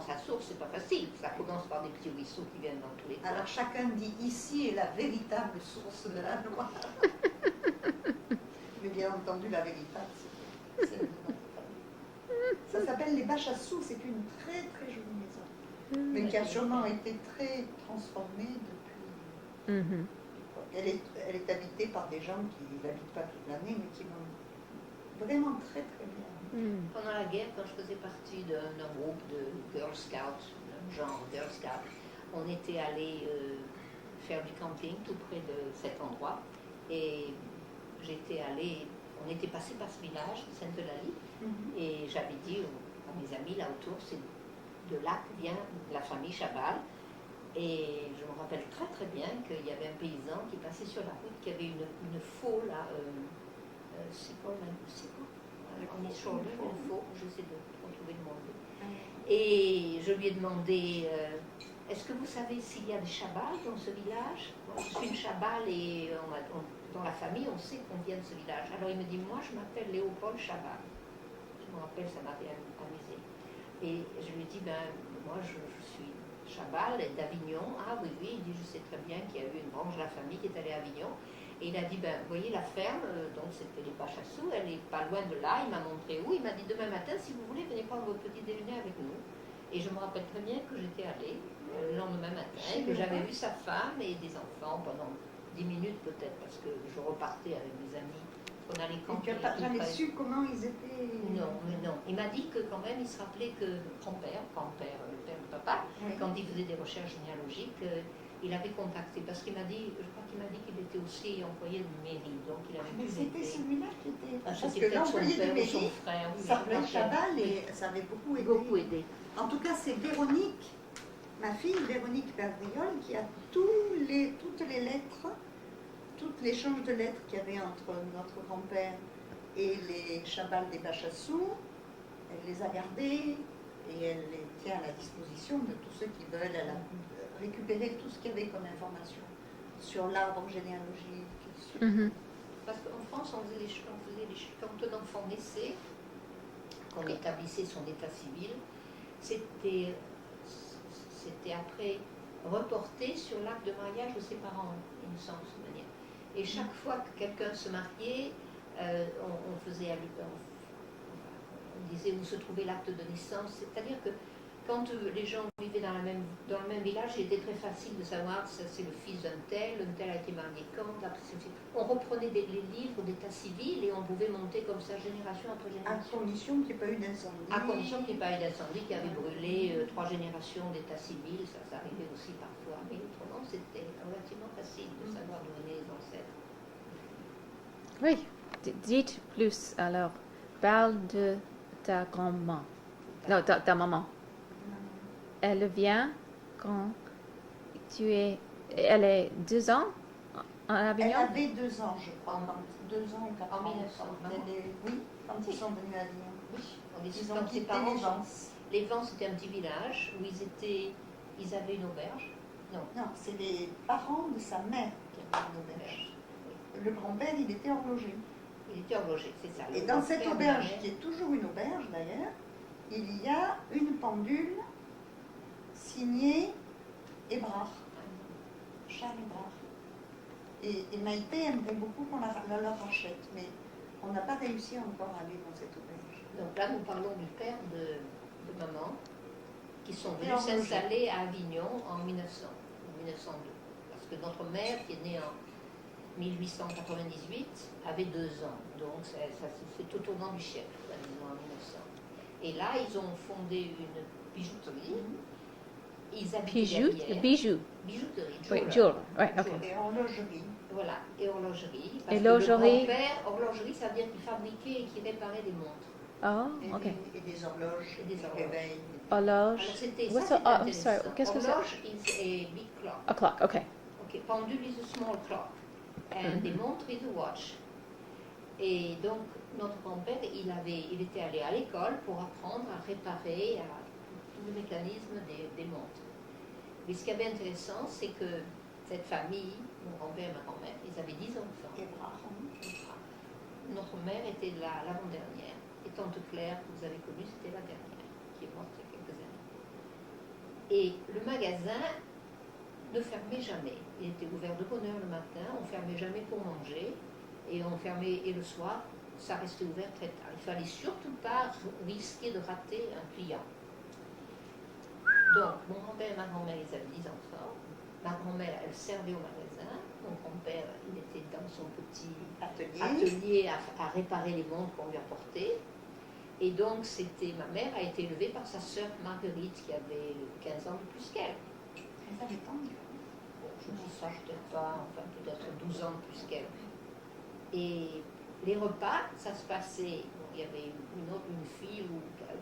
Sa source, c'est pas facile. Ça commence par des petits ruisseaux qui viennent dans tous les coins. Alors chacun dit ici est la véritable source de la Loire. Mais bien entendu, la véritable, c'est celle de notre famille. Ça s'appelle les Bachassous, c'est une très très jolie maison, mais qui a sûrement été très transformée depuis. Elle est habitée par des gens qui l'habitent pas toute l'année, mais qui vont vraiment très très bien. Pendant la guerre, quand je faisais partie d'un groupe de Girl Scouts, genre Girl Scouts, on était allé faire du camping tout près de cet endroit. Et j'étais allée, on était passé par ce village, Sainte-Eulalie, et j'avais dit à mes amis là autour, c'est de là que vient la famille Chabal. Et je me rappelle très très bien qu'il y avait un paysan qui passait sur la route, qui avait une faux là, c'est quoi on est sur le faux, j'essaie de retrouver le mot. Et je lui ai demandé, est-ce que vous savez s'il y a des Chabals dans ce village? Je suis une Chabal et dans la famille, on sait qu'on vient de ce village. Alors il me dit, moi je m'appelle Léopold Chabal. Je me rappelle, ça m'avait amusé. Et je lui ai dit, moi je suis Chabal d'Avignon. Ah oui, il dit, je sais très bien qu'il y a eu une branche de la famille qui est allée à Avignon. Et il a dit, vous voyez la ferme, donc c'était les Bachassous, elle est pas loin de là, il m'a montré où, il m'a dit, demain matin, si vous voulez, venez prendre votre petit déjeuner avec nous. Et je me rappelle très bien que j'étais allée le lendemain matin, que j'avais vu sa femme et des enfants pendant 10 minutes peut-être, parce que je repartais avec mes amis. On allait camper. Et tu n'as jamais su comment ils étaient? Non, mais non. Il m'a dit que quand même, il se rappelait que grand-père, le père de papa, quand il faisait des recherches généalogiques, il avait contacté, parce qu'il m'a dit, je crois qu'il m'a dit qu'il était aussi employé de mairie, donc il avait mais c'était celui-là qui était... Parce que l'employé de mairie, son frère, s'appelait Chabal et ça avait beaucoup aidé. En tout cas, c'est Véronique, ma fille Véronique Perdriol, qui a toutes les lettres, tout l'échange de lettres qu'il y avait entre notre grand-père et les Chabal des Bachassous. Elle les a gardées et elle les tient à la disposition de tous ceux qui veulent. Elle a récupéré tout ce qu'il y avait comme information sur l'arbre généalogique. Parce qu'en France, on faisait quand un enfant naissait, qu'on établissait son état civil, c'était après reporté sur l'acte de mariage de ses parents, il me semble, de cette manière. Et chaque fois que quelqu'un se mariait, on disait où se trouvait l'acte de naissance. C'est-à-dire que quand les gens vivaient dans le même village, il était très facile de savoir si c'est le fils d'un tel a été marié quand. On reprenait les livres d'état civil et on pouvait monter comme ça génération après génération. À condition qu'il n'y ait pas eu d'incendie. À condition qu'il n'y ait pas eu d'incendie, qui avait brûlé 3 générations d'état civil, ça arrivait aussi parfois. Mais autrement, c'était relativement facile de savoir d'où venaient les ancêtres. Oui, dites plus alors. Parle de ta grand-maman. Non, ta maman. Elle vient quand elle est 2 ans à Avignon? Elle avait 2 ans, je crois, 2 ans ou 4 ans. En 1900. Oui, quand ils sont venus à Avignon. Oui, Ils ont quitté les Vence. Les Vence, c'était un petit village où ils avaient une auberge. Non, c'est les parents de sa mère qui avaient une auberge. Le grand-père, il était horloger. Il était horloger, c'est ça. Et dans cette auberge, qui est toujours une auberge d'ailleurs, il y a une pendule signée Hébrard, Charles Hébrard. Et Maïté aimerait beaucoup qu'on la leur rachète, mais on n'a pas réussi encore à aller dans cette auberge. Donc là, nous parlons du père de maman, qui sont venus s'installer à Avignon en 1900, en 1902. Parce que notre mère, qui est née en 1898, avait 2 ans. Donc ça s'est fait tout au long du siècle, la maison en 1900. Et là, ils ont fondé une bijouterie. Ils habitaient Bijoux. Bijouterie. Oui, jewelry. Right, okay. Et horlogerie. Voilà, et horlogerie. Et l'horlogerie. Horlogerie, ça veut dire qu'il fabriquait et qu'il réparait des montres. Oh, ok. Et des horloges, Et des horloges. réveils. Horloge. Alors c'était What's ça, a- c'était sorry, intéressant. qu'est-ce que c'est? Horloge is a big clock. A clock, okay. Okay, pendule is a small clock. And the montre is a watch. Et donc, notre grand-père, il était allé à l'école pour apprendre à réparer tout le mécanisme des montres. Mais ce qui est intéressant, c'est que cette famille, mon grand-père et ma grand-mère, ils avaient 10 enfants. Hébrard. Notre mère était l'avant-dernière. Et tante Claire, que vous avez connue, c'était la dernière, qui est morte il y a quelques années. Et le magasin ne fermait jamais. Il était ouvert de bonne heure le matin, on ne fermait jamais pour manger, et on fermait, et le soir, ça restait ouvert très tard. Il ne fallait surtout pas risquer de rater un client. Donc, mon grand-père et ma grand-mère, ils avaient 10 enfants. Ma grand-mère, elle servait au magasin. Mon grand-père, il était dans son petit atelier à réparer les montres qu'on lui apportait. Et donc, ma mère a été élevée par sa sœur Marguerite, qui avait 15 ans de plus qu'elle. Elle avait tant de Bon, je dis ça, peut-être pas, enfin peut-être 12 ans de plus qu'elle. Et les repas, ça se passait, bon, il y avait une fille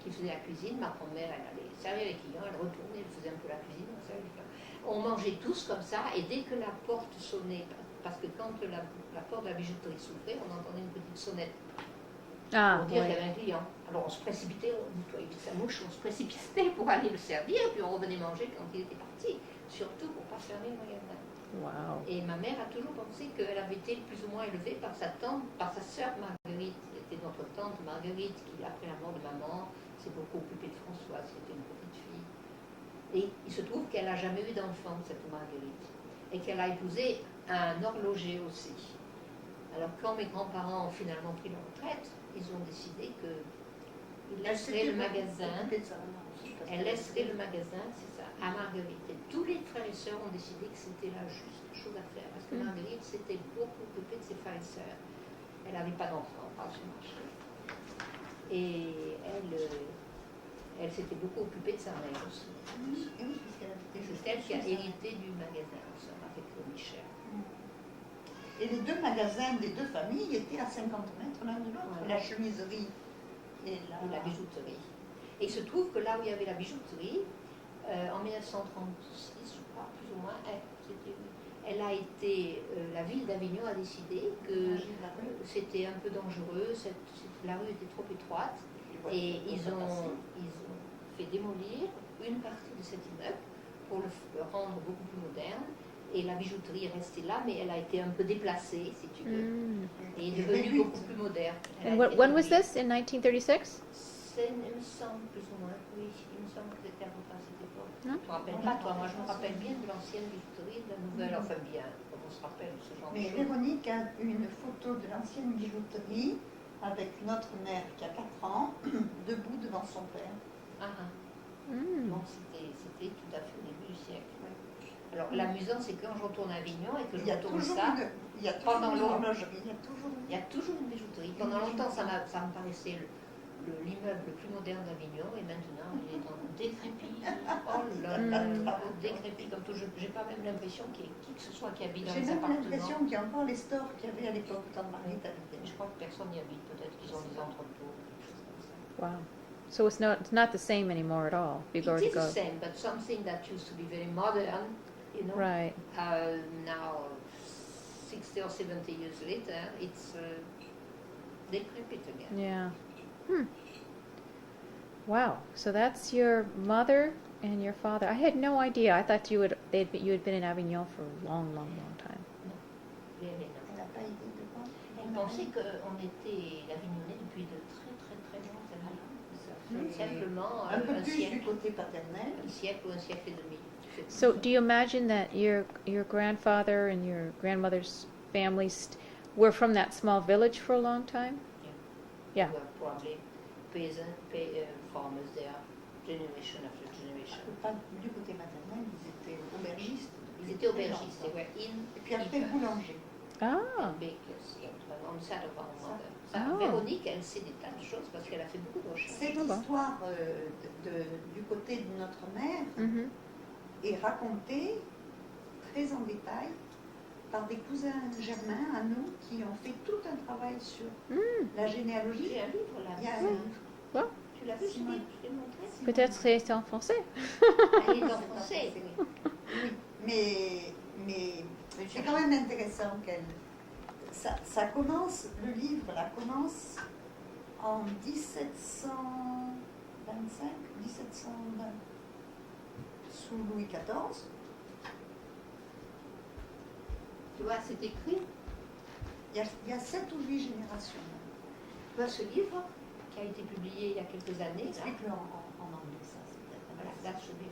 qui faisait la cuisine, ma grand-mère, elle allait servir les clients, elle retournait, elle faisait un peu la cuisine, on servait les clients. On mangeait tous comme ça, et dès que la porte sonnait, parce que quand la porte de la bijouterie s'ouvrait, on entendait une petite sonnette pour dire qu'il y avait un client. Alors on se précipitait, on nettoyait sa mouche, on se précipitait pour aller le servir, puis on revenait manger quand il était parti, surtout pour ne pas fermer le magasin. Wow. Et ma mère a toujours pensé qu'elle avait été plus ou moins élevée par sa tante, par sa sœur Marguerite, qui était notre tante Marguerite, qui après la mort de maman s'est beaucoup occupée de Françoise, qui était une petite fille. Et il se trouve qu'elle n'a jamais eu d'enfant, cette Marguerite, et qu'elle a épousé un horloger aussi. Alors quand mes grands-parents ont finalement pris leur retraite, ils ont décidé qu'ils laisseraient le magasin. Elle laisserait le magasin, c'est ça, à Marguerite. Et tous les frères et sœurs ont décidé que c'était la juste chose à faire. Parce que Marguerite s'était beaucoup occupée de ses frères et sœurs. Elle n'avait pas d'enfants, pas sur le marché. Et elle s'était beaucoup occupée de sa mère aussi. C'est elle qui a hérité du magasin, ensemble avec Michel. Et les deux magasins des deux familles étaient à 50 mètres l'un de l'autre. Voilà. La chemiserie et la bijouterie. Et il se trouve que là où il y avait la bijouterie, en 1936, je crois, plus ou moins, la ville d'Avignon a décidé que c'était un peu dangereux, la rue était trop étroite, et ils ont fait démolir une partie de cet immeuble pour le rendre beaucoup plus moderne. Et la bijouterie est restée là, mais elle a été un peu déplacée, si tu veux, et est devenue beaucoup plus moderne. And when was this, in 1936? Il me semble plus ou moins, oui, il me semble que c'était à peu près à cette époque. Tu ne te rappelles pas, toi? Moi, je me rappelle bien de l'ancienne bijouterie, de la nouvelle, enfin bien, comme on se rappelle de ce genre de choses. Mais Véronique a une photo de l'ancienne bijouterie avec notre mère qui a 4 ans, debout devant son père. Donc c'était tout à fait au début du siècle. Alors l'amusant, c'est que quand je retourne à Avignon et que je retourne ça, pendant l'horlogerie, il y a toujours une bijouterie. Pendant longtemps, ça me paraissait l'immeuble le plus moderne d'Avignon, et maintenant il est en décrépit. Oh là là, décrépit comme tout. J'ai pas même l'impression qu'il y ait qui que ce soit qui habite dans les appartements. J'ai même l'impression qu'il y a encore les stores qu'il y avait à l'époque quand Marguerite habitait. Je crois que personne n'y habite, peut-être qu'ils ont des entrepôts, quelque chose comme ça. Wow. So it's not the same anymore at all. It is the same, but something that used to be very modern, you know. Right. Now, 60 or 70 years later, it's decrepit again. Yeah. Wow. So that's your mother and your father. I had no idea. I thought you had been in Avignon for a long, long, long time. Non, really non. Elle n'a pas idée de quoi. Elle pensait qu'on était l'Avignonnais depuis de très très très longues années. Ça fait simplement un peu un plus siècle, du côté paternel. un siècle ou un siècle et demi. So do you imagine that your grandfather and your grandmother's families were from that small village for a long time? Yeah. Were probably farmers there, generation after generation. Pas du côté maternel, ils étaient aubergistes. Ils étaient aubergistes, they were in. Et puis après boulanger. Ah. Bakers, on the side of our mother. Ah. Véronique, elle sait des tas de choses parce qu'elle a fait beaucoup de recherches. Cette histoire du côté de notre mère est racontée très en détail par des cousins germains à nous qui ont fait tout un travail sur la généalogie. J'ai un livre là. Il y a un livre. Bon. Tu l'as vu ce livre? Je l'ai montré. Peut-être c'est en français. Elle est en français. Oui, mais c'est quand même intéressant qu'elle... Ça commence, le livre là commence en 1725, 1720, sous Louis XIV. Tu vois, c'est écrit. Il y a 7 ou 8 générations. Tu vois ce livre qui a été publié il y a quelques années. Explique-le en anglais, ça. Voilà, that should be